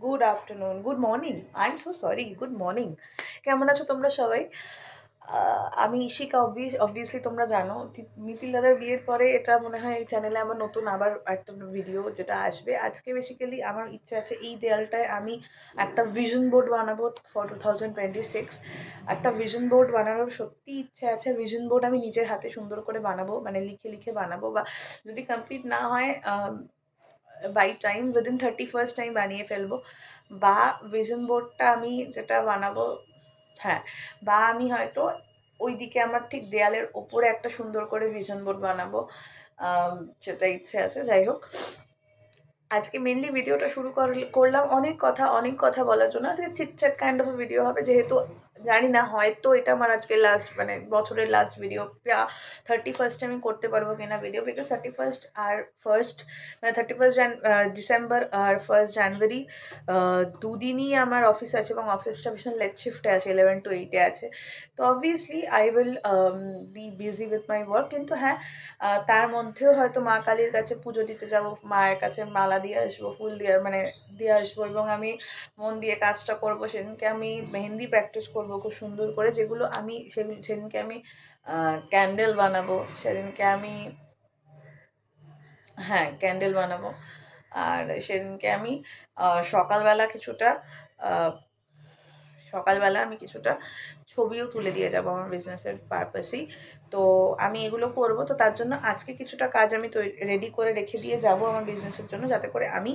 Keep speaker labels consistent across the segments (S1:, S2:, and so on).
S1: Good afternoon, good morning. I am so sorry, good morning. কেমন আছো তোমরা সবাই? আমি ইশিকা, অবভিয়াসলি তোমরা জানো। মিতিল দাদার বিয়ের পরে এটা মনে হয় এই চ্যানেলে আমার নতুন আবার একটা ভিডিও যেটা আসবে। আজকে বেসিক্যালি আমার ইচ্ছা আছে এই দেয়ালটায় আমি একটা ভিশন বোর্ড বানাবো ফর 2026। একটা ভিশন বোর্ড বানানোর সত্যি ইচ্ছে আছে। ভিশন বোর্ড আমি নিজের হাতে সুন্দর করে বানাবো, মানে লিখে লিখে বানাবো, বা যদি কমপ্লিট না হয় বাই টাইম উইদিন 31st আমি বানিয়ে ফেলবো। বা ভিশন বোর্ডটা আমি যেটা বানাবো, হ্যাঁ, বা আমি হয়তো ওই দিকে আমার ঠিক দেয়ালের ওপরে একটা সুন্দর করে ভিশন বোর্ড বানাবো। সেটা ইচ্ছে আছে। যাই হোক, আজকে মেনলি ভিডিওটা শুরু করলাম অনেক কথা বলার জন্য। আজকে চিটচ্যাট কাইন্ড অফ ভিডিও হবে, যেহেতু জানি না হয়তো এটা আমার আজকে লাস্ট, মানে বছরের লাস্ট ভিডিও। 31st আমি করতে পারবো কিনা video, because 31st R first, মানে 31st ডিসেম্বর আর 1st জানুয়ারি দুদিনই আমার অফিস আছে, এবং অফিসটা ভীষণ লেট শিফটে আছে, 11 to 8 আছে। তো obviously I will be busy with my work. কিন্তু হ্যাঁ, তার মধ্যেও হয়তো মা কালীর কাছে পুজো দিতে যাব, মায়ের কাছে মালা দিয়ে আসবো, ফুল দিয়ে, মানে দিয়ে আসবো, এবং আমি মন দিয়ে কাজটা করবো। সেদিনকে আমি মেহেন্দি প্র্যাকটিস করবো খুব সুন্দর করে, যেগুলো আমি সেদিনকে আমি ক্যান্ডেল বানাবো। সেদিনকে আমি, হ্যাঁ, ক্যান্ডেল বানাবো। আর সেদিনকে আমি সকালবেলা কিছুটা আহ, সকালবেলা আমি কিছুটা ছবিও তুলে দিয়ে যাবো আমার বিজনেসের পারপাসেই। তো আমি এগুলো করব। তো তার জন্য আজকে কিছুটা কাজ আমি রেডি করে রেখে দিয়ে যাব আমার বিজনেসের জন্য, যাতে করে আমি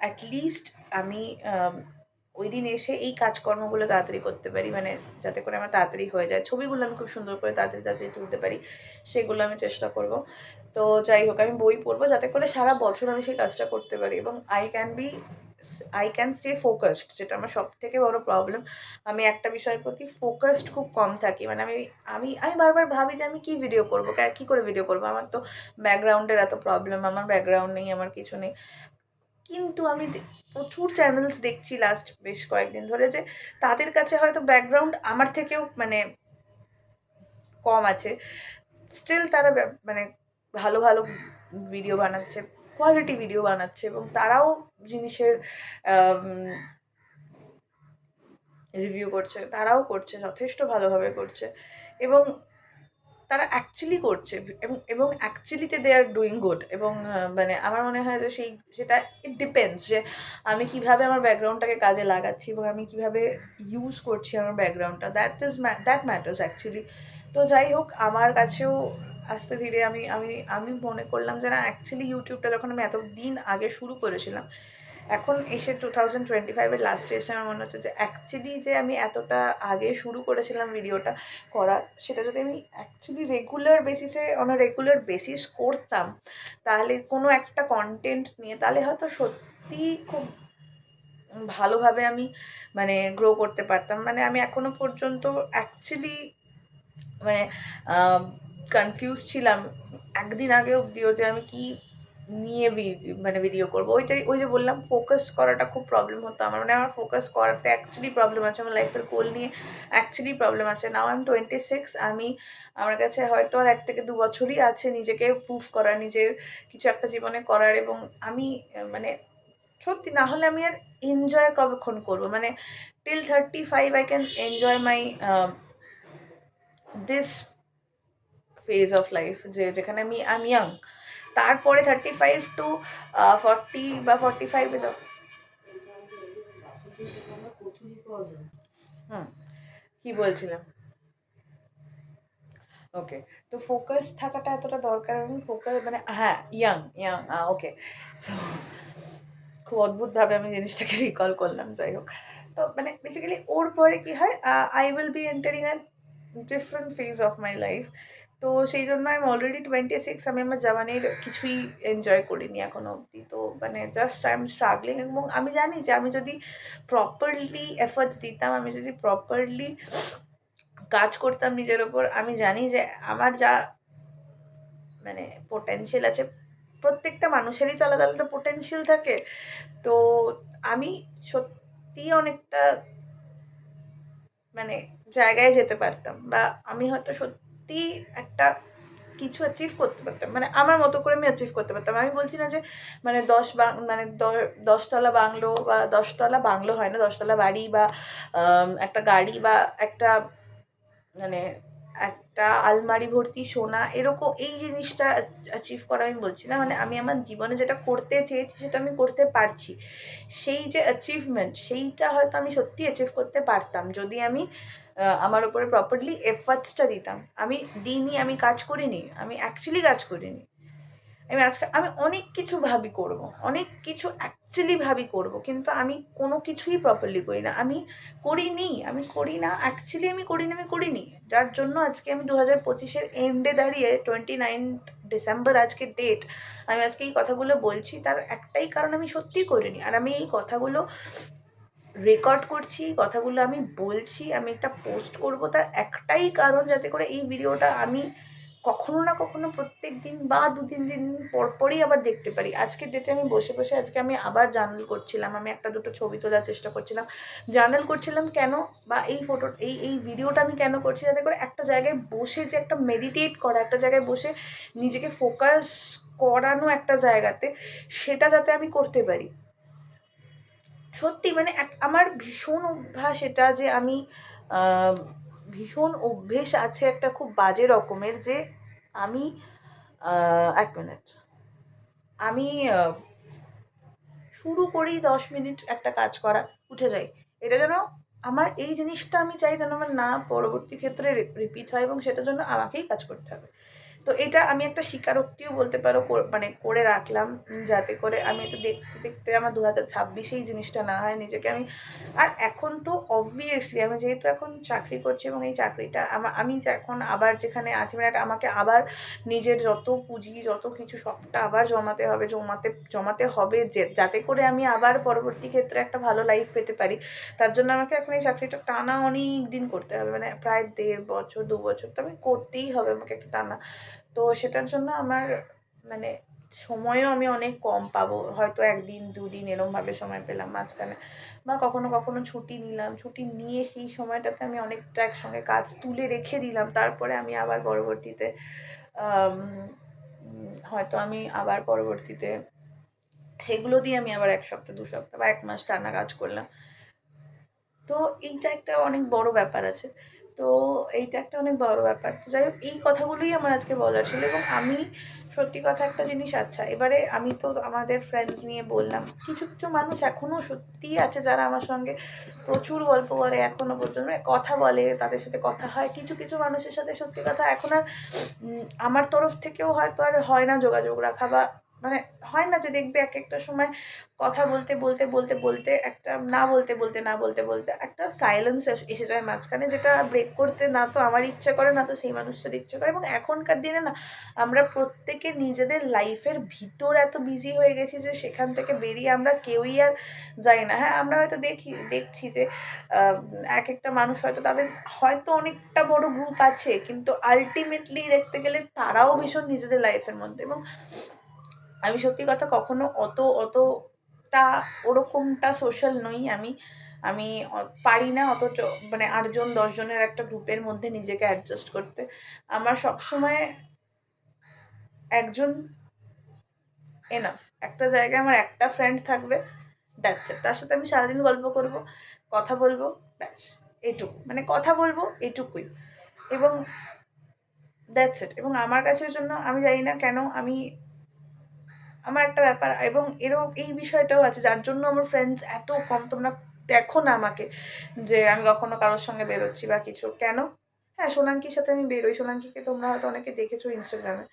S1: অ্যাটলিস্ট আমি ওই দিন এসে এই কাজকর্মগুলো তাড়াতাড়ি করতে পারি, মানে যাতে করে আমার তাড়াতাড়ি হয়ে যায়, ছবিগুলো আমি খুব সুন্দর করে তাড়াতাড়ি তাড়াতাড়ি তুলতে পারি, সেগুলো আমি চেষ্টা করব। তো যাই হোক, আমি বই পড়বো যাতে করে সারা বছর আমি সেই কাজটা করতে পারি, এবং আই ক্যান স্টে ফোকাসড, যেটা আমার সব থেকে বড় প্রবলেম। আমি একটা বিষয়ের প্রতি ফোকাসড খুব কম থাকি, মানে আমি আমি আমি বারবার ভাবি যে আমি কি ভিডিও করবো, কী করে ভিডিও করবো। আমার তো ব্যাকগ্রাউন্ডের এত প্রবলেম, আমার ব্যাকগ্রাউন্ড নেই, আমার কিছু নেই। কিন্তু আমি প্রচুর চ্যানেলস দেখছি লাস্ট বেশ কয়েকদিন ধরে, যে তাদের কাছে হয়তো ব্যাকগ্রাউন্ড আমার থেকেও মানে কম আছে, স্টিল তারা মানে ভালো ভালো ভিডিও বানাচ্ছে, কোয়ালিটি ভিডিও বানাচ্ছে, এবং তারাও জিনিসের রিভিউ করছে, তারাও করছে, যথেষ্ট ভালোভাবে করছে, এবং তারা অ্যাকচুয়ালি করছে, এবং অ্যাকচুয়ালিতে দে আর ডুইং গুড। এবং মানে আমার মনে হয় যে সেটা ইট ডিপেন্ডস যে আমি কিভাবে আমার ব্যাকগ্রাউন্ডটাকে কাজে লাগাচ্ছি, এবং আমি কিভাবে ইউজ করছি আমার ব্যাকগ্রাউন্ডটা, দ্যাট ম্যাটার্স অ্যাকচুয়ালি। তো যাই হোক, আমার কাছেও আস্তে ধীরে আমি আমি আমি মনে করলাম যে না, অ্যাকচুয়ালি ইউটিউবটা যখন আমি এতদিন আগে শুরু করেছিলাম, এখন এসে 2025-এর লাস্টে এসে আমার মনে হচ্ছে যে অ্যাকচুয়ালি যে আমি এতটা আগে শুরু করেছিলাম ভিডিওটা করা, সেটা যদি আমি অ্যাকচুয়ালি রেগুলার বেসিস করতাম, তাহলে কোনো একটা কন্টেন্ট নিয়ে, তাহলে হয়তো সত্যিই খুব ভালোভাবে আমি মানে গ্রো করতে পারতাম। মানে আমি এখনো পর্যন্ত অ্যাকচুয়ালি মানে কনফিউজ ছিলাম একদিন আগে অব্দিও, যে আমি কি নিয়ে মানে ভিডিও করবো। ওই যে বললাম, ফোকাস করাটা খুব প্রবলেম হতো আমার, মানে আমার ফোকাস করাতে অ্যাকচুয়ালি প্রবলেম আছে, আমার লাইফের গোল নিয়ে অ্যাকচুয়ালি প্রবলেম আছে। নাও আই এম 26, আমার কাছে হয়তো আর 1 থেকে 2 বছরই আছে নিজেকে প্রুভ করার, নিজের কিছু একটা জীবনে করার, এবং আমি মানে সত্যি না হলে আমি আর এনজয় কতক্ষণ করবো, মানে till 35 I can enjoy my this phase of life, যেখানে আমি ইয়াং। তারপরে 35 to 40 বা 45-এ যাও। হুম, কি বলছিলাম? ওকে, তো ফোকাস থাকাটা এতটা দরকার, এবং ফোকাস মানে হ্যাঁ, ইয়াং ইয়াং ওকে। সো খুব অদ্ভুতভাবে আমি জিনিসটাকে রিকল করলাম। যাই হোক, তো মানে বেসিক্যালি ওর পরে কি হয়, I will be entering a different phase of my life. তো সেই জন্য আমি অলরেডি 26, আমি আমার জার্নির কিছুই এনজয় করিনি এখনো অবধি। তো মানে জাস্ট আই এম স্ট্রাগলিং, এবং আমি জানি যে আমি যদি প্রপারলি এফর্টস দিতাম, আমি যদি প্রপারলি কাজ করতাম নিজের ওপর, আমি জানি যে আমার যা মানে পোটেনশিয়াল আছে, প্রত্যেকটা মানুষেরই তো আলাদা আলাদা পোটেনশিয়াল থাকে। তো আমি সত্যিই অনেকটা মানে জায়গায় যেতে পারতাম, বা আমি হয়তো সত্যিই একটা কিছু অ্যাচিভ করতে পারতাম, মানে আমার মতো করে আমি অ্যাচিভ করতে পারতাম। আমি বলছি না যে মানে 10তলা বাংলো বা 10তলা বাংলো হয় না, 10তলা বাড়ি বা একটা গাড়ি বা একটা মানে একটা আলমারি ভর্তি সোনা, এরকম এই জিনিসটা অ্যাচিভ করা আমি বলছি না। মানে আমি আমার জীবনে যেটা করতে চেয়েছি সেটা আমি করতে পারছি, সেই যে অ্যাচিভমেন্ট সেইটা হয়তো আমি সত্যি অ্যাচিভ করতে পারতাম যদি আমি আমার উপরে প্রপারলি এফার্টসটা দিতাম। আমি দিইনি, আমি কাজ করিনি, আমি অ্যাকচুয়ালি কাজ করিনি। আমি আজকে আমি অনেক কিছু ভাবি করব, অনেক কিছু অ্যাকচুয়ালি ভাবি করব, কিন্তু আমি কোনো কিছুই প্রপারলি করি না। আমি করি না অ্যাকচুয়ালি, আমি করিনি, যার জন্য আজকে আমি 2025-এর এন্ডে দাঁড়িয়ে 29 ডিসেম্বর আজকে ডেট, আমি আজকে এই কথাগুলো বলছি। তার একটাই কারণ, আমি সত্যিই করিনি। আর আমি এই কথাগুলো রেকর্ড করছি, কথাগুলো আমি বলছি, আমি একটা পোস্ট করব তার একটাই কারণ, যাতে করে এই ভিডিওটা আমি কখনো না কখনো প্রত্যেক দিন বা 2-3 দিন পর পরই আবার দেখতে পারি। আজকের ডেটে আমি বসে বসে আজকে আমি আবার জার্নাল করছিলাম, আমি একটা দুটো ছবি তোলার চেষ্টা করছিলাম। জার্নাল করছিলাম কেন, বা এই ফটো এই ভিডিওটা আমি কেন করছি, যাতে করে একটা জায়গায় বসে যে একটা মেডিটেট করা, একটা জায়গায় বসে নিজেকে ফোকাস করানো একটা জায়গাতে, সেটা যাতে আমি করতে পারি। সত্যি মানে আমার ভীষণ অভ্যাস এটা, যে আমি ভীষণ অভ্যেস আছে একটা খুব বাজে রকমের, যে আমি 1 মিনিট, আমি শুরু করি 10 মিনিট একটা কাজ করা, উঠে যাই। এটা যেন আমার, এই জিনিসটা আমি চাই যেন আমার না পরবর্তী ক্ষেত্রে রিপিট হয়, এবং সেটার জন্য আমাকেই কাজ করতে হবে। তো এটা আমি একটা স্বীকারোক্তিও বলতে পারো, মানে করে রাখলাম, যাতে করে আমি এটা দেখতে দেখতে আমার 2026-এ এই জিনিসটা না হয়, নিজেকে আমি। আর এখন তো অবভিয়াসলি আমি যেহেতু এখন চাকরি করছি, এবং এই চাকরিটা আমি যে এখন আবার যেখানে আছি, মানে আমাকে আবার নিজের যত পুঁজি যত কিছু সবটা আবার জমাতে হবে, যে যাতে করে আমি আবার পরবর্তী ক্ষেত্রে একটা ভালো লাইফ পেতে পারি। তার জন্য আমাকে এখন এই চাকরিটা টানা অনেক দিন করতে হবে, মানে প্রায় 1.5 বছর 2 বছর তো আমি করতেই হবে আমাকে একটা টানা। তো সেটার জন্য আমার মানে সময়ও আমি অনেক কম পাবো, হয়তো 1 দিন 2 দিন এরমভাবে সময় পেলাম মাঝখানে, বা কখনো কখনো ছুটি নিলাম, ছুটি নিয়ে সেই সময়টাতে আমি অনেকটা একসঙ্গে কাজ তুলে রেখে দিলাম, তারপরে আমি আবার পরবর্তীতে হয়তো আমি আবার পরবর্তীতে সেগুলো দিয়ে আমি আবার 1 সপ্তাহ 2 সপ্তাহ বা 1 মাস টানা কাজ করলাম। তো এইটা একটা অনেক বড় ব্যাপার আছে। তো এইটা একটা অনেক বড় ব্যাপার। তো যাই হোক, এই কথাগুলোই আমার আজকে বলার ছিল। এবং আমি সত্যি কথা একটা জিনিস, আচ্ছা এবারে আমি তো আমাদের ফ্রেন্ডস নিয়ে বললাম, কিছু কিছু মানুষ এখনও সত্যিই আছে যারা আমার সঙ্গে প্রচুর গল্প করে, এখনো পর্যন্ত মানে কথা বলে, তাদের সাথে কথা হয়। কিছু কিছু মানুষের সাথে সত্যি কথা এখন আর আমার তরফ থেকেও হয়তো আর হয় না যোগাযোগ রাখা, বা মানে হয় না যে দেখবে এক একটা সময় কথা বলতে বলতে বলতে বলতে একটা না বলতে বলতে একটা সাইলেন্স এসে যায় মাঝখানে, যেটা ব্রেক করতে না তো আমার ইচ্ছে করে, না তো সেই মানুষটার ইচ্ছে করে। এবং এখনকার দিনে না আমরা প্রত্যেকে নিজেদের লাইফের ভিতর এত বিজি হয়ে গেছি যে সেখান থেকে বেরিয়ে আমরা কেউই আর যাই না। হ্যাঁ, আমরা হয়তো দেখছি যে এক একটা মানুষ হয়তো তাদের হয়তো অনেকটা বড় গ্রুপ আছে, কিন্তু আলটিমেটলি দেখতে গেলে তারাও ভীষণ নিজেদের লাইফের মধ্যে। এবং আমি সত্যি কথা কখনো অতটা ওরকমটা সোশ্যাল নই আমি। আমি পারি না অত মানে 8 জন 10 জনের একটা গ্রুপের মধ্যে নিজেকে অ্যাডজাস্ট করতে। আমার সবসময় একজন এনাফ। একটা জায়গায় আমার একটা ফ্রেন্ড থাকবে, দ্যাটস ইট। তার সাথে আমি সারাদিন গল্প করব, কথা বলবো, ব্যাস এটুকু। মানে কথা বলবো এটুকুই, এবং দ্যাটস ইট। এবং আমার কাছের জন্য আমি জানি না কেন আমার একটা ব্যাপার, এবং এই বিষয়টাও আছে যার জন্য আমার ফ্রেন্ডস এত কম। তোমরা দেখো না আমাকে যে আমি কখনো কারোর সঙ্গে বেরোচ্ছি বা কিছু, কেন? হ্যাঁ, সোনাঙ্কির সাথে আমি বেরোই। সোনাঙ্কিকে তোমরা হয়তো অনেকে দেখেছো ইনস্টাগ্রামে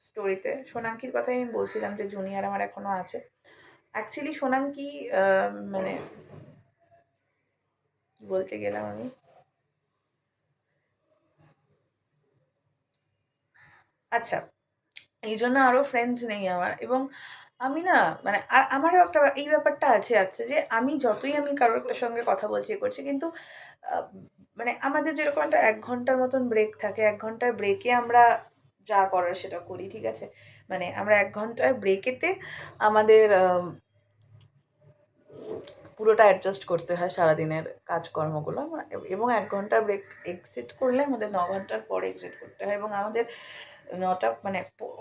S1: স্টোরিতে। সোনাঙ্কির কথাই আমি বলছিলাম যে জুনিয়র আমার এখনো আছে। অ্যাকচুয়ালি সোনাঙ্কি মানে কি বলতে গেলাম আমি, আচ্ছা, এই জন্য আরও ফ্রেন্ডস নেই আমার। এবং আমি না মানে আর আমারও একটা এই ব্যাপারটা আছে যে আমি যতই আমি কারোর একটা সঙ্গে কথা বলছি করছি, কিন্তু আহ, মানে আমাদের যেরকম একটা 1 ঘন্টার মতন ব্রেক থাকে, 1 ঘন্টার ব্রেকে আমরা যা করার সেটা করি, ঠিক আছে? মানে আমরা 1 ঘন্টার ব্রেকেতে আমাদের পুরোটা অ্যাডজাস্ট করতে হয় সারাদিনের কাজকর্মগুলো, এবং 1 ঘন্টার ব্রেক এক্সিট করলে আমাদের 9 ঘন্টার পরে এক্সিট করতে হয়, এবং আমাদের 9টা মানে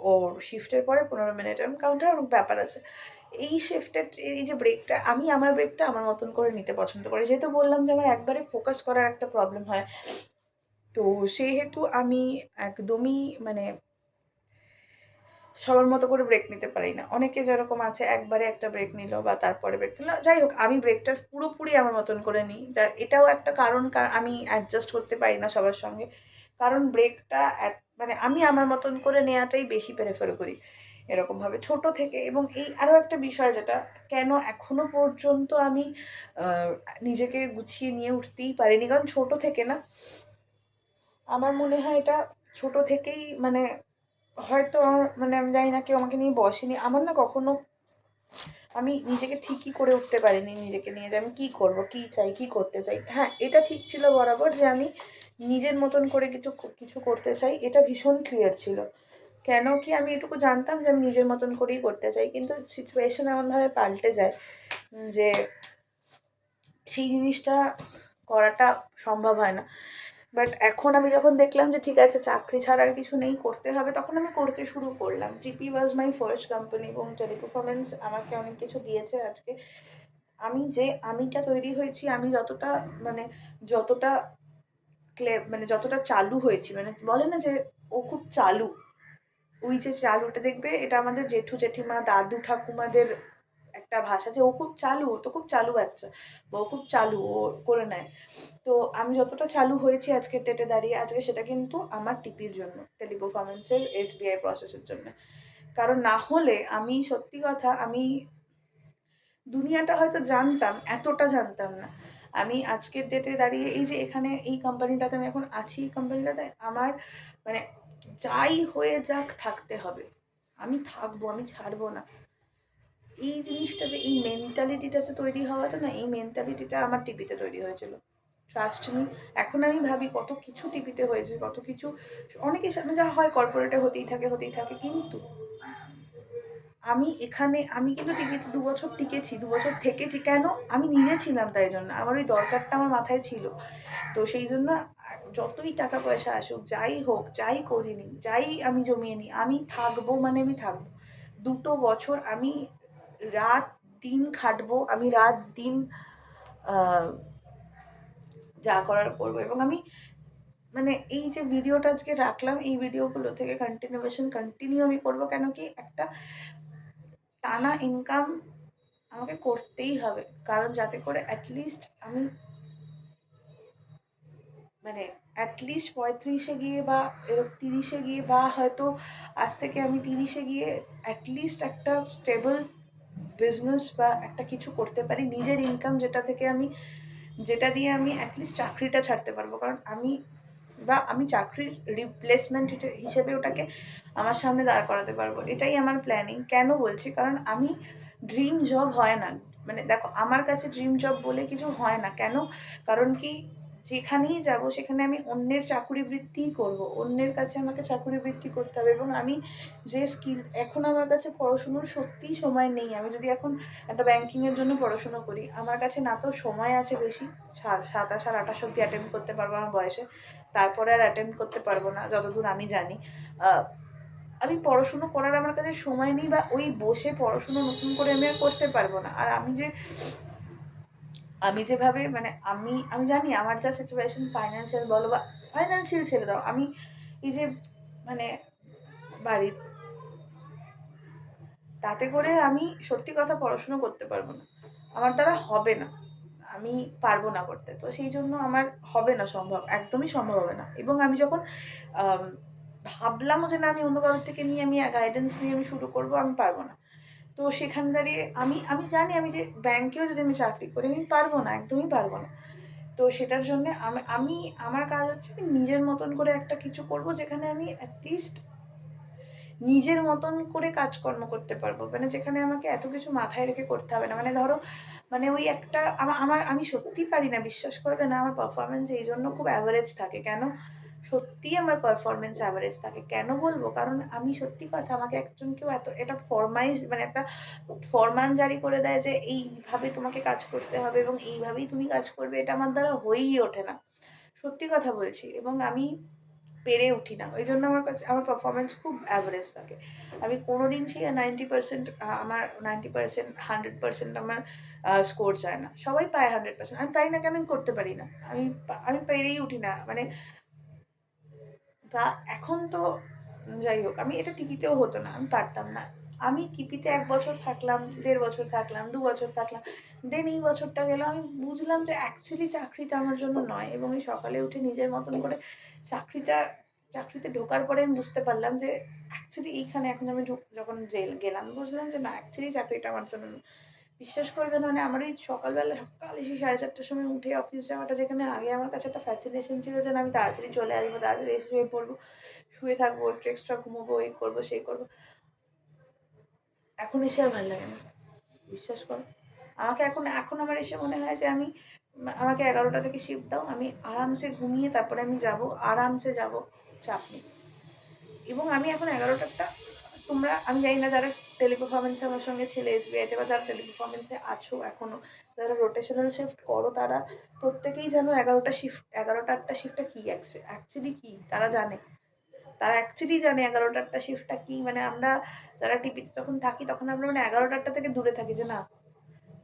S1: ওর শিফটের পরে 15 মিনিট কাউন্টার এবং ব্যাপার আছে। এই শিফটের এই যে ব্রেকটা, আমি আমার ব্রেকটা আমার মতন করে নিতে পছন্দ করি, যেহেতু বললাম যে আমার একবারে ফোকাস করার একটা প্রবলেম হয়। তো সেহেতু আমি একদমই মানে সবার মতো করে ব্রেক নিতে পারি না। অনেকে যেরকম আছে একবারে একটা ব্রেক নিল বা তারপরে ব্রেক নিল, যাই হোক আমি ব্রেকটা পুরোপুরি আমার মতন করে নিই। যা এটাও একটা কারণ, আমি অ্যাডজাস্ট করতে পারি না সবার সঙ্গে, কারণ ব্রেকটা মানে আমি আমার মতন করে নেওয়াটাই বেশি প্রেফার করি এরকমভাবে ছোট থেকে। এবং এই আরও একটা বিষয় যেটা, কেন এখনো পর্যন্ত আমি নিজেকে গুছিয়ে নিয়ে উঠতেই পারিনি, কারণ ছোট থেকে না, আমার মনে হয় এটা ছোট থেকেই মানে হয়তো মানে আমি জানি না, কেউ আমাকে নিয়ে বসেনি, আমার না কখনো আমি নিজেকে ঠিকই করে উঠতে পারিনি নিজেকে নিয়ে, যে আমি কী করবো, কী চাই, কী করতে চাই। হ্যাঁ, এটা ঠিক ছিল বরাবর যে আমি নিজের মতন করে কিছু কিছু করতে চাই, এটা ভীষণ ক্লিয়ার ছিল। কেন কি আমি এটুকু জানতাম যে আমি নিজের মতন করেই করতে চাই, কিন্তু সিচুয়েশন এমনভাবে পাল্টে যায় যে সেই জিনিসটা করাটা সম্ভব হয় না। বাট এখন আমি যখন দেখলাম যে ঠিক আছে, চাকরি ছাড়া আর কিছু নেই, করতে হবে, তখন আমি করতে শুরু করলাম। GP was my first company, এবং টেলিপারফরমেন্স আমাকে অনেক কিছু দিয়েছে আজকে। আমিটা তৈরি হয়েছি, আমি যতটা মানে যতটা মানে যতটা চালু হয়েছি, মানে বলে না যে ও খুব চালু, ওই যে চালুটা দেখবে, এটা আমাদের জেঠু জেঠিমা দাদু ঠাকুমাদের একটা ভাষা, যে ও খুব চালু, ও তো খুব চালু বাচ্চা, বা ও খুব চালু, ও করে নেয়। তো আমি যতটা চালু হয়েছি আজকের ডেটে দাঁড়িয়ে, আজকে সেটা কিন্তু আমার টিপির জন্য, টেলিপারফরমেন্সের এসবিআই প্রসেসের জন্য। কারণ না হলে আমি সত্যি কথা, আমি দুনিয়াটা হয়তো জানতাম, এতটা জানতাম না। আমি আজকের ডেটে দাঁড়িয়ে এই যে এখানে এই কোম্পানিটাতে আমি এখন আছি, এই কোম্পানিটাতে আমার মানে যাই হয়ে যাক থাকতে হবে, আমি থাকবো, আমি ছাড়বো না। এই জিনিসটা, যে এই মেন্টালিটিটা যে তৈরি হওয়াটা না, এই মেন্টালিটিটা আমার টিপিতে তৈরি হয়েছিল, ট্রাস্ট মি। এখন আমি ভাবি কত কিছু টিপিতে হয়েছে, কত কিছু অনেকের সাথে যা হয় কর্পোরেটে হতেই থাকে হতেই থাকে, কিন্তু আমি কিন্তু টিকিতে 2 বছর টিকেছি, 2 বছর থেকেছি। কেন? আমি নিজে ছিলাম, তাই জন্য আমার ওই দরকারটা আমার মাথায় ছিল। তো সেই জন্য যতই টাকা পয়সা আসুক, যাই হোক, যাই করিনি, যাই আমি জমিয়ে নিই, আমি থাকবো মানে আমি থাকবো। 2 বছর আমি রাত দিন খাটবো, আমি রাত দিন যা করার করবো। এবং আমি মানে এই যে ভিডিওটা আজকে রাখলাম, এই ভিডিওগুলো থেকে কন্টিনিউ আমি করবো। কেন কি, একটা টানা ইনকাম আমাকে করতেই হবে, কারণ যাতে করে অ্যাটলিস্ট আমি মানে অ্যাটলিস্ট 35-এ গিয়ে বা 30-এ গিয়ে, বা হয়তো আজ থেকে আমি 30-এ গিয়ে অ্যাটলিস্ট একটা স্টেবল বিজনেস বা একটা কিছু করতে পারি, নিজের ইনকাম, যেটা দিয়ে আমি অ্যাটলিস্ট চাকরিটা ছাড়তে পারবো। কারণ আমি চাকরির রিপ্লেসমেন্ট হিসেবে ওটাকে আমার সামনে দাঁড় করাতে পারবো, এটাই আমার প্ল্যানিং। কেন বলছি, কারণ আমি ড্রিম জব হয় না, মানে দেখো আমার কাছে ড্রিম জব বলে কিছু হয় না। কেন? কারণ কি, যেখানেই যাব সেখানে আমি অন্যের চাকুরি বৃত্তিই করবো, অন্যের কাছে আমাকে চাকুরি বৃত্তি করতে হবে। এবং আমি যে স্কিল, এখন আমার কাছে পড়াশুনোর সত্যিই সময় নেই। আমি যদি এখন একটা ব্যাঙ্কিংয়ের জন্য পড়াশুনো করি, আমার কাছে না তো সময় আছে বেশি, 27 আর 28 অব্দি অ্যাটেম্প করতে পারবো আমার বয়সে, তারপরে আর অ্যাটেম্প করতে পারবো না যতদূর আমি জানি। আমি পড়াশুনো করার আমার কাছে সময় নেই, বা ওই বসে পড়াশুনো নতুন করে আমি আর করতে পারবো না। আর আমি যেভাবে মানে আমি জানি আমার যা সিচুয়েশন, ফাইন্যান্সিয়াল বলো বা ফাইন্যান্সিয়াল ছেড়ে দাও, আমি এই যে মানে বাড়ির, তাতে করে আমি সত্যি কথা পড়াশুনো করতে পারবো না, আমার দ্বারা হবে না, আমি পারবো না করতে। তো সেই জন্য আমার হবে না, সম্ভব, একদমই সম্ভব হবে না। এবং আমি যখন ভাবলামও যে না, আমি অন্য কারোর থেকে নিয়ে আমি গাইডেন্স নিয়ে আমি শুরু করবো, আমি পারবো না। তো সেখানে দাঁড়িয়ে আমি জানি, আমি যে ব্যাংকেও যদি আমি চাকরি করি, আমি পারবো না, একদমই পারবো না। তো সেটার জন্যে আমি আমার কাজ হচ্ছে আমি নিজের মতন করে একটা কিছু করব, যেখানে আমি অ্যাটলিস্ট নিজের মতন করে কাজকর্ম করতে পারবো, মানে যেখানে আমাকে এত কিছু মাথায় রেখে করতে হবে না। মানে ধরো, মানে ওই একটা আমি সত্যিই পারি না, বিশ্বাস করবে না, আমার পারফরমেন্স এই জন্য খুব অ্যাভারেজ থাকে। কেন? সত্যিই আমার পারফরমেন্স অ্যাভারেজ থাকে। কেন বলবো? কারণ আমি সত্যি কথা, আমাকে একজন কেউ এত এটা ফরমাইশ মানে একটা ফরমান জারি করে দেয় যে এইভাবে তোমাকে কাজ করতে হবে এবং এইভাবেই তুমি কাজ করবে, এটা আমার দ্বারা হয়েই ওঠে না। সত্যি কথা বলছি, এবং আমি পেরে উঠি না। ওই জন্য আমার কাছে আমার পারফরমেন্স খুব অ্যাভারেজ থাকে। আমি কোনোদিন সেই 90% আমার 90% 100% আমার স্কোর চায় না। সবাই পায় 100%, আমি পাই না কেন? আমি করতে পারি না। আমি পেরেই উঠি না। মানে বা এখন তো যাই হোক, আমি এটা টিপিতেও হতো না, আমি পারতাম না। আমি টিপিতে ১ বছর থাকলাম, ১.৫ বছর থাকলাম, ২ বছর থাকলাম। দেন এই বছরটা গেল, আমি বুঝলাম যে অ্যাকচুয়ালি চাকরিটা আমার জন্য নয়, এবং এই সকালে উঠে নিজের মতন করে চাকরিতে ঢোকার পরে আমি বুঝতে পারলাম যে অ্যাকচুয়ালি এইখানে এখন আমি যখন গেলাম, বুঝলাম যে না, অ্যাকচুয়ালি চাকরিটা আমার জন্য না। বিশ্বাস করবেন, মানে আমার এই সকালে সেই 4:30টার সময় উঠে অফিস যাওয়াটা, যেখানে আগে আমার কাছে একটা ফ্যাসিনেশন ছিল যে না, আমি তাড়াতাড়ি চলে আসবো, তাড়াতাড়ি এসে শুয়ে পড়বো, শুয়ে থাকবো, একটু এক্সট্রা ঘুমোবো, এই করবো সেই করবো, এখন এসে আর ভালো লাগে না। বিশ্বাস করো, আমাকে এখন এখন আমার এসে মনে হয় যে আমাকে 11টা থেকে শিফট দাও, আমি আরামসে ঘুমিয়ে তারপরে আমি যাব, আরামসে যাব, চাপ নেই। এবং আমি এখন 11টাটা, আমি জানি না যারা টেলিপারফরমেন্সে আমার সঙ্গে ছিলে এসবিআইতে, বা যারা টেলিপারফরমেন্সে আছো এখনো, যারা রোটেশনাল শিফট করো, তারা প্রত্যেকেই জানো 11টা 8টা শিফটটা কী অ্যাকচুয়ালি কী তারা জানে। তারা অ্যাকচুয়ালি জানে 11টা 8টা শিফটটা কী। মানে আমরা যারা টিপিতে যখন থাকি, তখন আমরা মানে 11টা 8টা থেকে দূরে থাকি, যে না,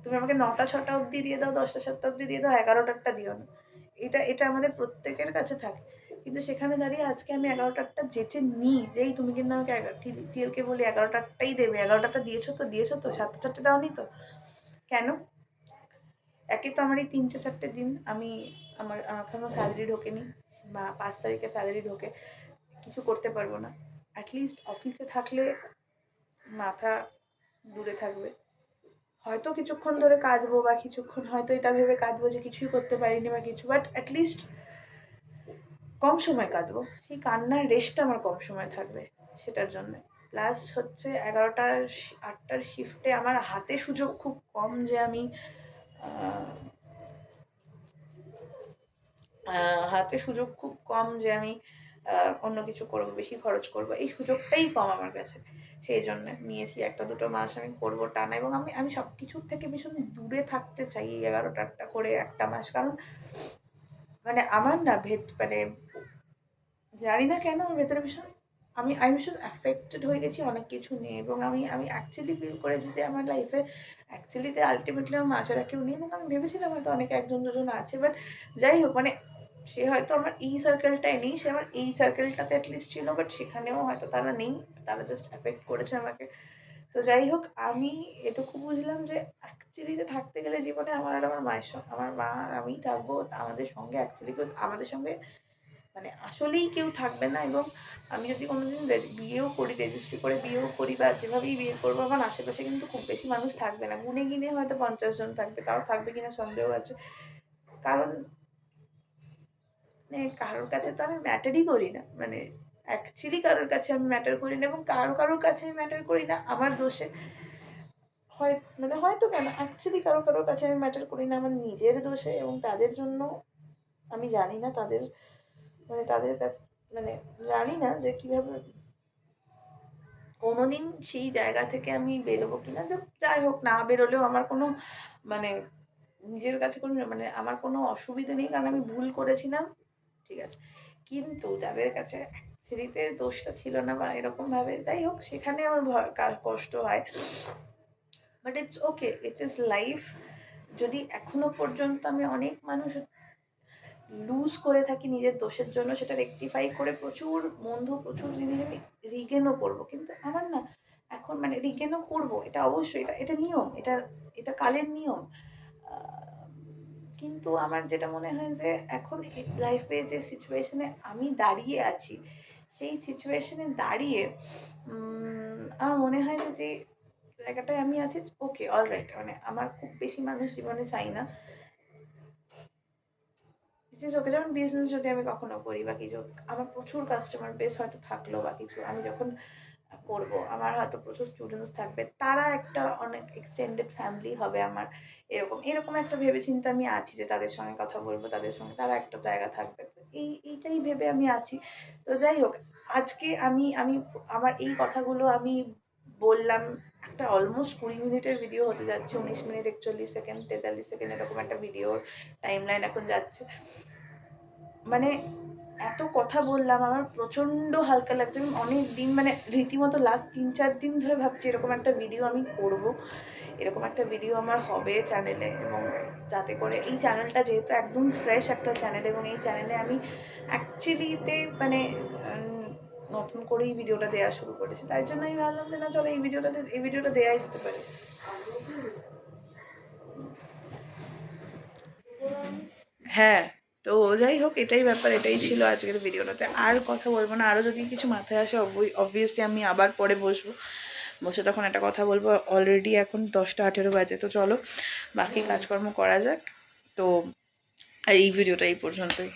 S1: তুমি আমাকে 9টা 6টা অবধি দিয়ে দাও, 10টা 7টা অবধি দিয়ে দাও, 11টা 8টা দিও না। এটা আমাদের প্রত্যেকের কাছে থাকে। কিন্তু সেখানে দাঁড়িয়ে আজকে আমি 11টা 8টা যেচে নিই, যেই তুমি কিন্তু আমাকে টিএলকে বলি 11টা 8টাই দেবে, 11টা দিয়েছো তো 7টা 4টে দাওনি তো। কেন? একে তো আমার এই 3-4টে দিন আমার এখনো স্যালারি ঢোকেনি, বা 5 তারিখে স্যালারি ঢোকে, কিছু করতে পারবো না। অ্যাটলিস্ট অফিসে থাকলে মাথা দূরে থাকবে, হয়তো কিছুক্ষণ ধরে কাঁদবো, বা কিছুক্ষণ হয়তো এটা ভেবে কাঁদবো যে কিছুই করতে পারিনি বা কিছু, বাট অ্যাটলিস্ট কম সময় কাঁদবো, সেই কান্নার রেস্টটা আমার কম সময় থাকবে সেটার জন্য। প্লাস হচ্ছে 11টা 8টার শিফটে আমার হাতে সুযোগ খুব কম, যে আমি হাতে সুযোগ খুব কম যে আমি অন্য কিছু করবো, বেশি খরচ করবো, এই সুযোগটাই কম আমার কাছে। সেই জন্য নিয়েছি 1-2 মাস আমি করবো টানা, এবং আমি সব কিছুর থেকে ভীষণ দূরে থাকতে চাই এই 11টা 8টা করে 1 মাস। কারণ মানে আমার না মানে জানি না কেন আমার ভেতরে ভীষণ, আমি ভীষণ অ্যাফেক্টেড হয়ে গেছি অনেক কিছু নিয়ে, এবং আমি অ্যাকচুয়ালি ফিল করেছি যে আমার লাইফে অ্যাকচুয়ালিতে আলটিমেটলি আমার মাছেরা কেউ নেই, এবং আমি ভেবেছিলাম হয়তো অনেক 1-2 জন আছে, বাট যাই হোক, মানে সে হয়তো আমার এই সার্কেলটায় নেই, সে আমার এই সার্কেলটাতে অ্যাটলিস্ট ছিল, বাট সেখানেও হয়তো তারা নেই, তারা জাস্ট অ্যাফেক্ট করেছে আমাকে। তো যাই হোক, আমি এটুকু বুঝলাম যে অ্যাকচুয়ালিতে থাকতে গেলে জীবনে আমার আর আমার মায়ের সঙ্গে, আমার মা আর আমি থাকবো, আমাদের সঙ্গে অ্যাকচুয়ালি কেউ আমাদের সঙ্গে মানে আসলেই কেউ থাকবে না। এবং আমি যদি কোনোদিন বিয়েও করি, রেজিস্ট্রি করে বিয়েও করি, বা যেভাবেই বিয়ে করবো, আমার আশেপাশে কিন্তু খুব বেশি মানুষ থাকবে না, গুনে গিনে হয়তো 50 জন থাকবে, তাও থাকবে কিনা সন্দেহ আছে। কারণ মানে কারোর কাছে তো আমি ম্যাটারই করি না, মানে অ্যাকচুয়ালি কারোর কাছে আমি ম্যাটার করি না, এবং কারোর কাছে আমি ম্যাটার করি না আমার দোষে। মানে হয়তো কেন, অ্যাকচুয়ালি কারোর কাছে আমি ম্যাটার করি না আমার নিজের দোষে, এবং তাদের জন্য আমি জানি না তাদের কাছে, মানে জানি না যে কিভাবে কোনোদিন সেই জায়গা থেকে আমি বেরোবো কিনা। যে যাই হোক, না বেরোলেও আমার কোনো মানে নিজের কাছে কোনো মানে আমার কোনো অসুবিধা নেই, কারণ আমি ভুল করেছিলাম, ঠিক আছে। কিন্তু যাদের কাছে অ্যাকচুয়ালিতে দোষটা ছিল না, বা এরকমভাবে, যাই হোক, সেখানে আমার কষ্ট হয়। But it's okay, it is life. যদি এখনো পর্যন্ত আমি অনেক মানুষ লুজ করে থাকি নিজের দোষের জন্য, সেটা রেকটিফাই করে প্রচুর জিনিস আমি রিগেনও করবো, কিন্তু আমার না এখন মানে রিগেনও করবো, এটা অবশ্যই, এটা নিয়ম, এটা কালের নিয়ম। কিন্তু আমার যেটা মনে হয় যে এখন লাইফে যে সিচুয়েশনে আমি দাঁড়িয়ে আছি, সেই সিচুয়েশনে দাঁড়িয়ে আমার মনে হয় যে জায়গাটায় আমি আছি, ওকে, অলরাইট, মানে আমার খুব বেশি মানুষ জীবনে চাই না। বিশেষ ওকে, যেমন বিজনেস যদি আমি কখনো করি বা কিছু, আমার প্রচুর কাস্টমার বেস হয়তো থাকলো বা কিছু, আমি যখন করব। আমার হয়তো প্রচুর স্টুডেন্টস থাকবে, তারা একটা অনেক এক্সটেন্ডেড ফ্যামিলি হবে আমার, এরকম এরকম একটা ভেবেচিন্তে আমি আছি যে তাদের সঙ্গে কথা বলবো, তাদের সঙ্গে তারা একটা জায়গা থাকবে। তো এইটাই ভেবে আমি আছি। তো যাই হোক, আজকে আমি আমি আমার এই কথাগুলো আমি বললাম। একটা অলমোস্ট 20 মিনিটের ভিডিও হতে যাচ্ছে, 19 মিনিট 41 সেকেন্ড 43 সেকেন্ড এরকম একটা ভিডিওর টাইম লাইন এখন যাচ্ছে। মানে এত কথা বললাম, আমার প্রচণ্ড হালকা লাগছে। আমি অনেক দিন, মানে রীতিমতো লাস্ট 3-4 দিন ধরে ভাবছি এরকম একটা ভিডিও আমি করব, এরকম একটা ভিডিও আমার হবে চ্যানেলে। এবং যাতে করে এই চ্যানেলটা যেহেতু একদম ফ্রেশ একটা চ্যানেল, এবং এই চ্যানেলে আমি অ্যাকচুয়ালিতে মানে নতুন করেই ভিডিওটা দেওয়া শুরু করেছি, তাই জন্য আমি ভাবলাম যে না চলো এই ভিডিওটা দেওয়াই যেতে পারে। হ্যাঁ, তো যাই হোক, এটাই ব্যাপার, এটাই ছিল আজকের ভিডিওটাতে। আর কথা বলবো না, আরও যদি কিছু মাথায় আসে অবভিয়াসলি আমি আবার পরে বসবো, বসে তখন একটা কথা বলবো। অলরেডি এখন 10টা 18 বাজে, তো চলো বাকি কাজকর্ম করা যাক। তো এই ভিডিওটা এই পর্যন্তই।